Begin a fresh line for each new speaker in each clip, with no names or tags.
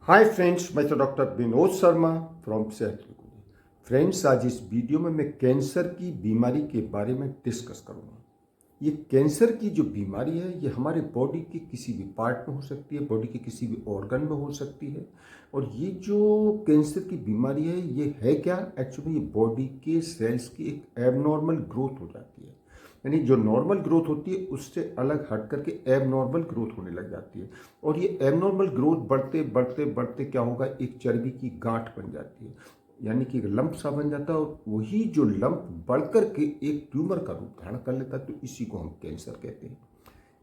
Hi friends, मैं तो doctor Vinod Sharma from सेहत गुरु। फ्रेंड्स, आज इस वीडियो में मैं कैंसर की बीमारी के बारे में डिस्कस करूंगा। ये कैंसर की जो बीमारी है ये हमारे बॉडी के किसी भी पार्ट में हो सकती है, बॉडी के किसी भी ऑर्गन में हो सकती है। और ये जो कैंसर की बीमारी है ये है क्या, एक्चुअली ये बॉडी के सेल्स की एक एबनॉर्मल ग्रोथ हो जाती है। यानी जो नॉर्मल ग्रोथ होती है उससे अलग हट करके एबनॉर्मल ग्रोथ होने लग जाती है। और ये एबनॉर्मल ग्रोथ बढ़ते बढ़ते बढ़ते क्या होगा, एक चर्बी की गांठ बन जाती है, यानी कि एक लंप सा बन जाता है। और वही जो लंप बढ़ करके एक ट्यूमर का रूप धारण कर लेता है, तो इसी को हम कैंसर कहते हैं।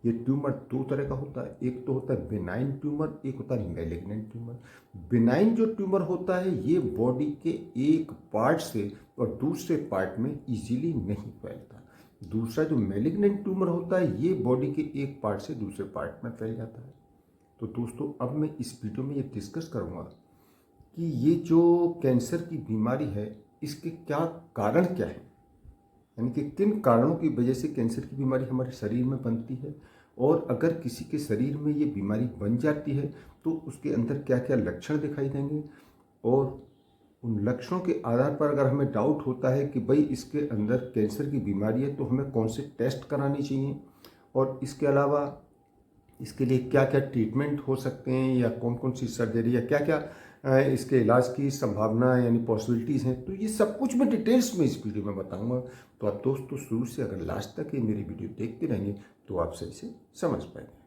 ये ट्यूमर दो तरह का होता है, एक तो होता है बिनाइन ट्यूमर, एक होता है मैलिग्नेंट ट्यूमर। बिनाइन जो ट्यूमर होता है ये बॉडी के एक पार्ट से और दूसरे पार्ट में इजीली नहीं फैलता। दूसरा जो मैलिग्नेंट ट्यूमर होता है ये बॉडी के एक पार्ट से दूसरे पार्ट में फैल जाता है। तो दोस्तों, अब मैं इस वीडियो में ये डिस्कस करूंगा कि ये जो कैंसर की बीमारी है इसके क्या कारण क्या है, यानी कि किन कारणों की वजह से कैंसर की बीमारी हमारे शरीर में बनती है। और अगर किसी के शरीर में ये बीमारी बन जाती है तो उसके अंदर क्या क्या लक्षण दिखाई देंगे। और उन लक्षणों के आधार पर अगर हमें डाउट होता है कि भाई इसके अंदर कैंसर की बीमारी है तो हमें कौन से टेस्ट करानी चाहिए, और इसके अलावा इसके लिए क्या क्या ट्रीटमेंट हो सकते हैं, या कौन कौन सी सर्जरी या क्या क्या इसके इलाज की संभावना यानी पॉसिबिलिटीज़ हैं, तो ये सब कुछ मैं डिटेल्स में इस वीडियो में बताऊंगा। तो आप दोस्तों शुरू से अगर लास्ट तक ये मेरी वीडियो देखते रहेंगे तो आप सही से समझ पाएंगे।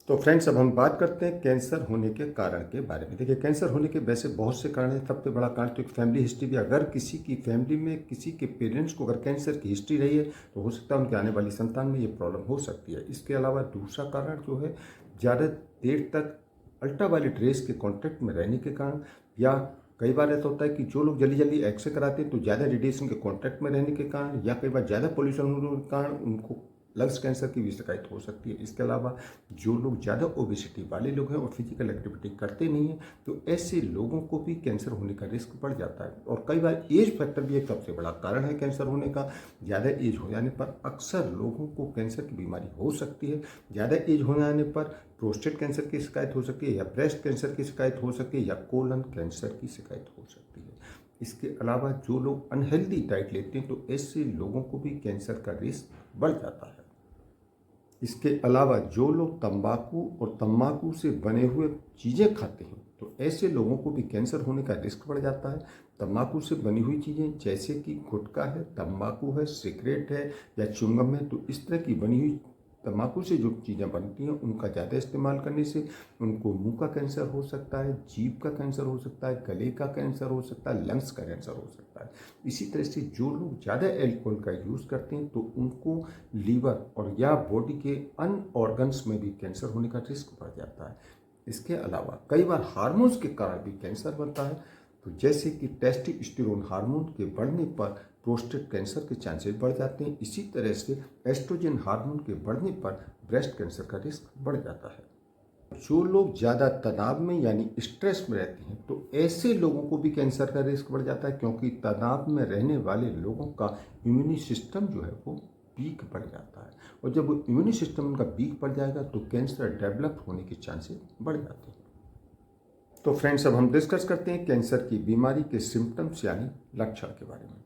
तो फ्रेंड्स, अब हम बात करते हैं कैंसर होने के कारण के बारे में। देखिए, कैंसर होने के वैसे बहुत से कारण हैं। सबसे बड़ा कारण तो एक फैमिली हिस्ट्री भी, अगर किसी की फैमिली में किसी के पेरेंट्स को अगर कैंसर की हिस्ट्री रही है तो हो सकता है उनके आने वाली संतान में ये प्रॉब्लम हो सकती है। इसके अलावा दूसरा कारण जो है, ज़्यादा देर तक अल्ट्रावायलेट रेस के कॉन्टैक्ट में रहने के कारण, या कई बार ऐसा होता है कि जो लोग जल्दी जल्दी एक्सरे कराते हैं तो ज़्यादा रेडिएशन के कॉन्टैक्ट में रहने के कारण, या कई बार ज़्यादा पोल्यूशन होने के कारण उनको लंग्स कैंसर की भी शिकायत हो सकती है। इसके अलावा जो लोग ज़्यादा ओबेसिटी वाले लोग हैं और फिजिकल एक्टिविटी करते नहीं हैं तो ऐसे लोगों को भी कैंसर होने का रिस्क बढ़ जाता है। और कई बार एज फैक्टर भी एक सबसे बड़ा कारण है कैंसर होने का। ज़्यादा एज हो जाने पर अक्सर लोगों को कैंसर की बीमारी हो सकती है। ज़्यादा एज हो जाने पर प्रोस्टेट कैंसर की शिकायत हो सकती है, या ब्रेस्ट कैंसर की शिकायत हो सकती है, या कोलन कैंसर की शिकायत हो सकती है। इसके अलावा जो लोग अनहेल्दी डाइट लेते हैं तो ऐसे लोगों को भी कैंसर का रिस्क बढ़ जाता है। इसके अलावा जो लोग तंबाकू और तंबाकू से बने हुए चीज़ें खाते हैं तो ऐसे लोगों को भी कैंसर होने का रिस्क बढ़ जाता है। तंबाकू से बनी हुई चीज़ें जैसे कि गुटखा है, तंबाकू है, सिगरेट है, या च्युइंगम है, तो इस तरह की बनी हुई तंबाकू से जो चीज़ें बनती हैं उनका ज़्यादा इस्तेमाल करने से उनको मुंह का कैंसर हो सकता है, जीभ का कैंसर हो सकता है, गले का कैंसर हो सकता है, लंग्स का कैंसर हो सकता है। इसी तरह से जो लोग ज़्यादा एल्कोहल का यूज़ करते हैं तो उनको लीवर और या बॉडी के अन्य ऑर्गन्स में भी कैंसर होने का रिस्क बढ़ जाता है। इसके अलावा कई बार हार्मोन्स के कारण भी कैंसर बनता है, तो जैसे कि टेस्टोस्टेरोन हार्मोन के बढ़ने पर प्रोस्टेट कैंसर के चांसेस बढ़ जाते हैं। इसी तरह से एस्ट्रोजन हार्मोन के बढ़ने पर ब्रेस्ट कैंसर का रिस्क बढ़ जाता है। जो लोग ज़्यादा तनाव में यानी स्ट्रेस में रहते हैं तो ऐसे लोगों को भी कैंसर का रिस्क बढ़ जाता है, क्योंकि तनाव में रहने वाले लोगों का इम्यूनी सिस्टम जो है वो वीक बढ़ जाता है। और जब वो इम्यूनी सिस्टम उनका वीक बढ़ जाएगा तो कैंसर डेवलप होने के चांसेस बढ़ जाते हैं। तो फ्रेंड्स, अब हम डिस्कस करते हैं कैंसर की बीमारी के सिम्टम्स यानी लक्षण के बारे में।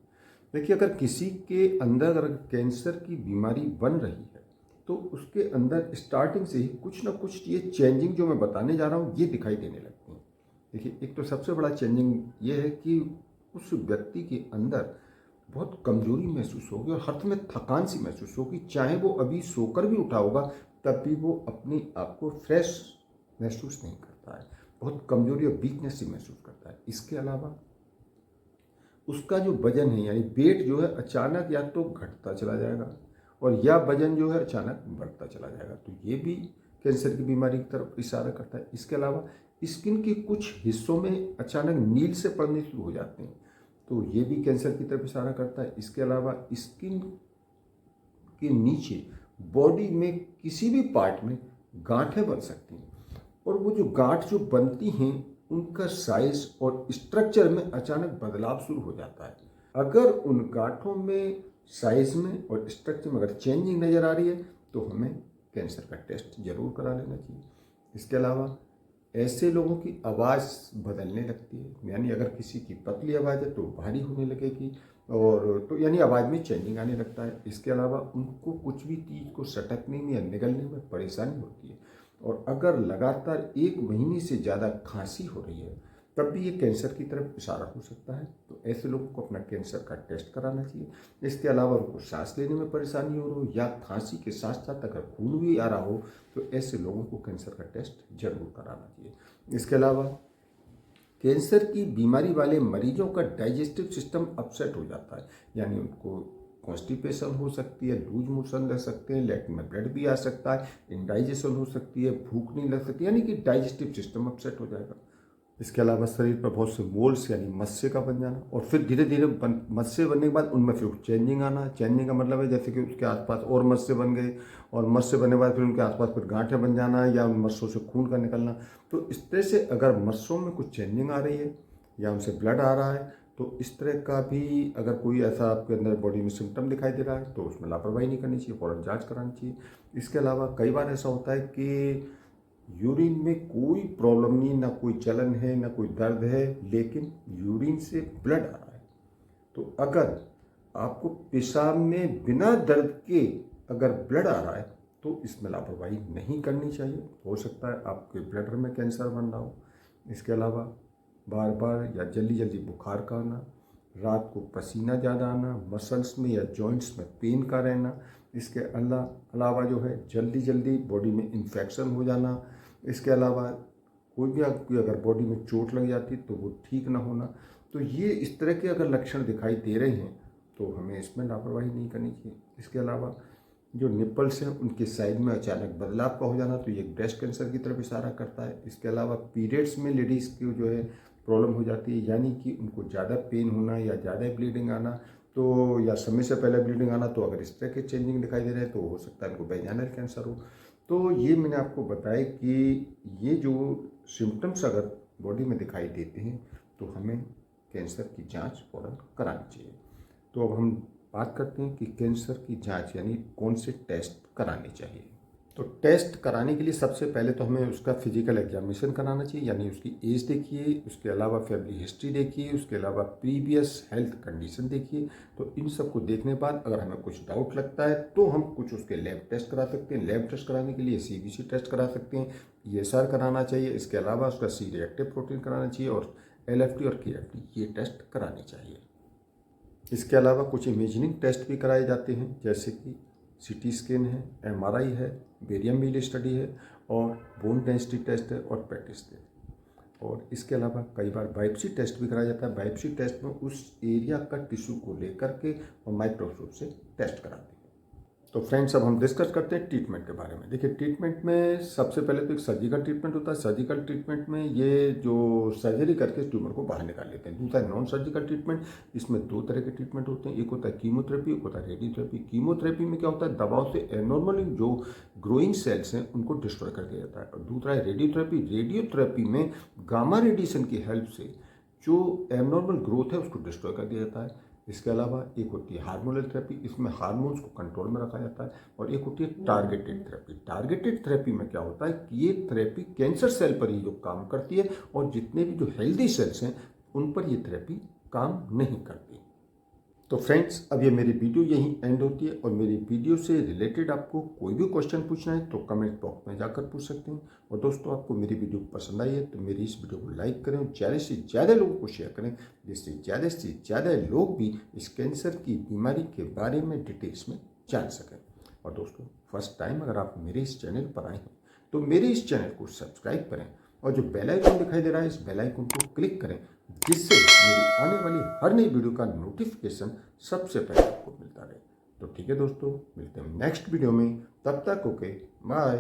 देखिए, अगर किसी के अंदर अगर कैंसर की बीमारी बन रही है तो उसके अंदर स्टार्टिंग से ही कुछ ना कुछ ये चेंजिंग जो मैं बताने जा रहा हूँ ये दिखाई देने लगती हैं। देखिए, एक तो सबसे बड़ा चेंजिंग ये है कि उस व्यक्ति के अंदर बहुत कमजोरी महसूस होगी और हर समय थकान सी महसूस होगी, चाहे वो अभी सोकर भी उठा होगा तब भी वो अपने आप को फ्रेश महसूस नहीं करता है। बहुत कमजोरी और वीकनेस सी महसूस करता है। इसके अलावा उसका जो वजन है यानी वेट जो है अचानक या तो घटता चला जाएगा और या वजन जो है अचानक बढ़ता चला जाएगा, तो ये भी कैंसर की बीमारी की तरफ इशारा करता है। इसके अलावा स्किन के कुछ हिस्सों में अचानक नील से पड़ने शुरू हो जाते हैं, तो ये भी कैंसर की तरफ इशारा करता है। इसके अलावा स्किन के नीचे बॉडी में किसी भी पार्ट में गांठें बन सकती हैं, और वो जो गांठ जो बनती हैं उनका साइज और स्ट्रक्चर में अचानक बदलाव शुरू हो जाता है। अगर उन गांठों में साइज में और स्ट्रक्चर में अगर चेंजिंग नज़र आ रही है तो हमें कैंसर का टेस्ट जरूर करा लेना चाहिए। इसके अलावा ऐसे लोगों की आवाज़ बदलने लगती है, यानी अगर किसी की पतली आवाज़ है तो भारी होने लगेगी, और तो यानी आवाज़ में चेंजिंग आने लगता है। इसके अलावा उनको कुछ भी चीज़ को सटकने में या निगलने में परेशानी होती है। और अगर लगातार 1 महीने से ज़्यादा खांसी हो रही है तब भी ये कैंसर की तरफ इशारा हो सकता है। तो ऐसे लोगों को अपना कैंसर का टेस्ट कराना चाहिए। इसके अलावा उनको सांस लेने में परेशानी हो रही हो या खांसी के साथ साथ अगर खून भी आ रहा हो तो ऐसे लोगों को कैंसर का टेस्ट जरूर कराना चाहिए। इसके अलावा कैंसर की बीमारी वाले मरीजों का डाइजेस्टिव सिस्टम अपसेट हो जाता है, यानी उनको कॉन्स्टिपेशन हो सकती है, लूज मोशन रह सकते हैं, लेट में ब्लड भी आ सकता है, इंडाइजेशन हो सकती है, भूख नहीं लग सकती, यानी कि डाइजेस्टिव सिस्टम अपसेट हो जाएगा। इसके अलावा शरीर पर बहुत से मोल्स यानी मस्से का बन जाना, और फिर धीरे धीरे मस्से बनने के बाद उनमें फिर चेंजिंग आना। चेंजिंग का मतलब है जैसे कि उसके आसपास और मस्से बन गए, और मस्से बनने के बाद फिर उनके आसपास फिर गांठें बन जाना या उन मस्सों से खून का निकलना। तो इस तरह से अगर मस्सों में कुछ चेंजिंग आ रही है या उनसे ब्लड आ रहा है तो इस तरह का भी अगर कोई ऐसा आपके अंदर बॉडी में सिम्टम दिखाई दे रहा है तो उसमें लापरवाही नहीं करनी चाहिए, फौरन जांच करानी चाहिए। इसके अलावा कई बार ऐसा होता है कि यूरिन में कोई प्रॉब्लम नहीं, ना कोई जलन है ना कोई दर्द है, लेकिन यूरिन से ब्लड आ रहा है। तो अगर आपको पेशाब में बिना दर्द के अगर ब्लड आ रहा है तो इसमें लापरवाही नहीं करनी चाहिए। हो सकता है आपके ब्लडर में कैंसर बन रहा हो। इसके अलावा बार बार या जल्दी जल्दी बुखार का आना, रात को पसीना ज़्यादा आना, मसल्स में या जॉइंट्स में पेन का रहना, इसके अलावा जो है जल्दी जल्दी बॉडी में इन्फेक्शन हो जाना, इसके अलावा कोई भी आपकी अगर बॉडी में चोट लग जाती तो वो ठीक ना होना। तो ये इस तरह के अगर लक्षण दिखाई दे रहे हैं तो हमें इसमें लापरवाही नहीं करनी चाहिए। इसके अलावा जो निपल्स हैं उनके साइज में अचानक बदलाव का हो जाना तो ये ब्रेस्ट कैंसर की तरफ इशारा करता है। इसके अलावा पीरियड्स में लेडीज़ की जो है प्रॉब्लम हो जाती है, यानी कि उनको ज़्यादा पेन होना या ज़्यादा ब्लीडिंग आना, तो या समय से पहले ब्लीडिंग आना, तो अगर इस तरह के चेंजिंग दिखाई दे रहे हैं तो हो सकता है इनको वेजाइनल कैंसर हो। तो ये मैंने आपको बताया कि ये जो सिम्टम्स अगर बॉडी में दिखाई देते हैं तो हमें कैंसर की जांच फौरन करानी चाहिए। तो अब हम बात करते हैं कि कैंसर की जांच यानी कौन से टेस्ट कराने चाहिए। तो टेस्ट कराने के लिए सबसे पहले तो हमें उसका फिजिकल एग्जामिनेशन कराना चाहिए, यानी उसकी एज देखिए, उसके अलावा फैमिली हिस्ट्री देखिए, उसके अलावा प्रीवियस हेल्थ कंडीशन देखिए। तो इन सब को देखने के बाद अगर हमें कुछ डाउट लगता है तो हम कुछ उसके लैब टेस्ट करा सकते हैं। लैब टेस्ट कराने के लिए सीबीसी टेस्ट करा सकते हैं, ESR कराना चाहिए। इसके अलावा उसका C रिएक्टिव प्रोटीन कराना चाहिए और LFT और KFT ये टेस्ट कराने चाहिए। इसके अलावा कुछ इमेजिंग टेस्ट भी कराए जाते हैं, जैसे कि CT स्कैन है, MRI है, बेरियम व्हील स्टडी है और बोन डेंसिटी टेस्ट है और पेट स्कैन। और इसके अलावा कई बार बायोप्सी टेस्ट भी कराया जाता है। बायोप्सी टेस्ट में उस एरिया का टिश्यू को लेकर के और माइक्रोस्कोप से टेस्ट कराते हैं। तो फ्रेंड्स अब हम डिस्कस करते हैं ट्रीटमेंट के बारे में। देखिए ट्रीटमेंट में सबसे पहले तो एक सर्जिकल ट्रीटमेंट होता है। सर्जिकल ट्रीटमेंट में ये जो सर्जरी करके ट्यूमर को बाहर निकाल लेते हैं। दूसरा नॉन सर्जिकल ट्रीटमेंट, इसमें 2 तरह के ट्रीटमेंट होते हैं। एक होता है कीमोथेरेपी, एक होता है रेडियोथेरेपी। कीमोथेरेपी में क्या होता है, दवाओं से एनॉर्मली जो ग्रोइंग सेल्स हैं उनको डिस्ट्रॉय कर दिया जाता है। और दूसरा है रेडियोथेरेपी। रेडियोथेरेपी में गामा रेडिएशन की हेल्प से जो एबनॉर्मल ग्रोथ है उसको डिस्ट्रॉय कर दिया जाता है। इसके अलावा एक होती है हार्मोनल थेरेपी, इसमें हार्मोन्स को कंट्रोल में रखा जाता है। और एक होती है टारगेटेड थेरेपी। टारगेटेड थेरेपी में क्या होता है कि ये थेरेपी कैंसर सेल पर ही जो काम करती है और जितने भी जो हेल्दी सेल्स हैं उन पर ये थेरेपी काम नहीं करती। तो फ्रेंड्स अब ये मेरी वीडियो यहीं एंड होती है, और मेरी वीडियो से रिलेटेड आपको कोई भी क्वेश्चन पूछना है तो कमेंट बॉक्स में जाकर पूछ सकते हैं। और दोस्तों आपको मेरी वीडियो पसंद आई है तो मेरी इस वीडियो को लाइक करें और ज़्यादा से ज़्यादा लोगों को शेयर करें, जिससे ज़्यादा लोग भी इस कैंसर की बीमारी के बारे में डिटेल्स में जान सकें। और दोस्तों फर्स्ट टाइम अगर आप मेरे इस चैनल पर आए हैं तो मेरे इस चैनल को सब्सक्राइब करें और जो बेल आइकन दिखाई दे रहा है इस बेल आइकन को क्लिक करें, जिससे मेरी आने वाली हर नई वीडियो का नोटिफिकेशन सबसे पहले आपको मिलता रहे। तो ठीक है दोस्तों, मिलते हैं नेक्स्ट वीडियो में, तब तक ओके बाय।